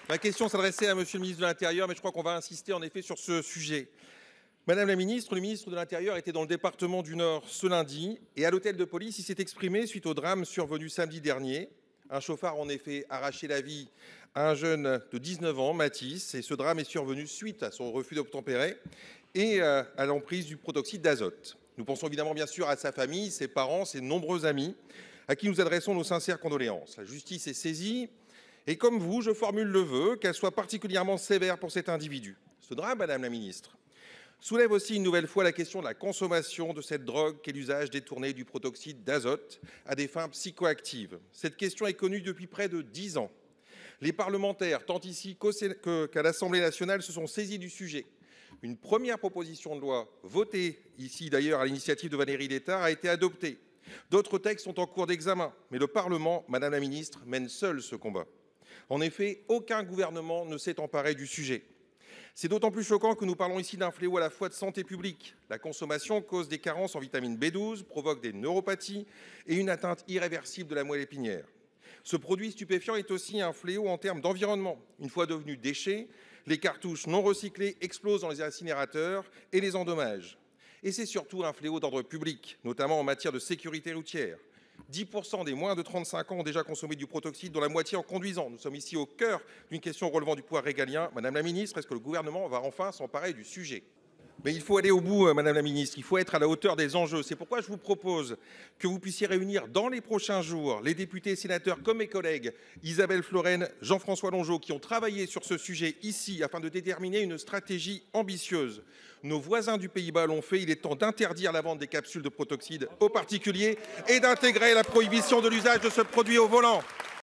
Ma question s'adressait à Monsieur le ministre de l'Intérieur, mais je crois qu'on va insister en effet sur ce sujet. Madame la ministre, le ministre de l'Intérieur était dans le département du Nord ce lundi et à l'hôtel de police, il s'est exprimé suite au drame survenu samedi dernier. Un chauffard a en effet arraché la vie à un jeune de 19 ans, Mathis, et ce drame est survenu suite à son refus d'obtempérer et à l'emprise du protoxyde d'azote. Nous pensons évidemment bien sûr à sa famille, ses parents, ses nombreux amis, à qui nous adressons nos sincères condoléances. La justice est saisie et comme vous, je formule le vœu qu'elle soit particulièrement sévère pour cet individu. Ce drame, Madame la ministre, soulève aussi une nouvelle fois la question de la consommation de cette drogue qu'est l'usage détourné du protoxyde d'azote à des fins psychoactives. Cette question est connue depuis près de 10 ans. Les parlementaires, tant ici qu'à l'Assemblée nationale, se sont saisis du sujet. Une première proposition de loi, votée ici d'ailleurs à l'initiative de Valérie Létard, a été adoptée. D'autres textes sont en cours d'examen, mais le Parlement, Madame la ministre, mène seul ce combat. En effet, aucun gouvernement ne s'est emparé du sujet. C'est d'autant plus choquant que nous parlons ici d'un fléau à la fois de santé publique. La consommation cause des carences en vitamine B12, provoque des neuropathies et une atteinte irréversible de la moelle épinière. Ce produit stupéfiant est aussi un fléau en termes d'environnement. Une fois devenus déchets, les cartouches non recyclées explosent dans les incinérateurs et les endommagent. Et c'est surtout un fléau d'ordre public, notamment en matière de sécurité routière. 10% des moins de 35 ans ont déjà consommé du protoxyde, dont la moitié en conduisant. Nous sommes ici au cœur d'une question relevant du pouvoir régalien. Madame la ministre, est-ce que le gouvernement va enfin s'emparer du sujet ? Mais il faut aller au bout, Madame la ministre. Il faut être à la hauteur des enjeux. C'est pourquoi je vous propose que vous puissiez réunir dans les prochains jours les députés et sénateurs comme mes collègues Isabelle Florennes, Jean-François Longeot, qui ont travaillé sur ce sujet ici afin de déterminer une stratégie ambitieuse. Nos voisins du Pays-Bas l'ont fait. Il est temps d'interdire la vente des capsules de protoxyde aux particuliers et d'intégrer la prohibition de l'usage de ce produit au volant.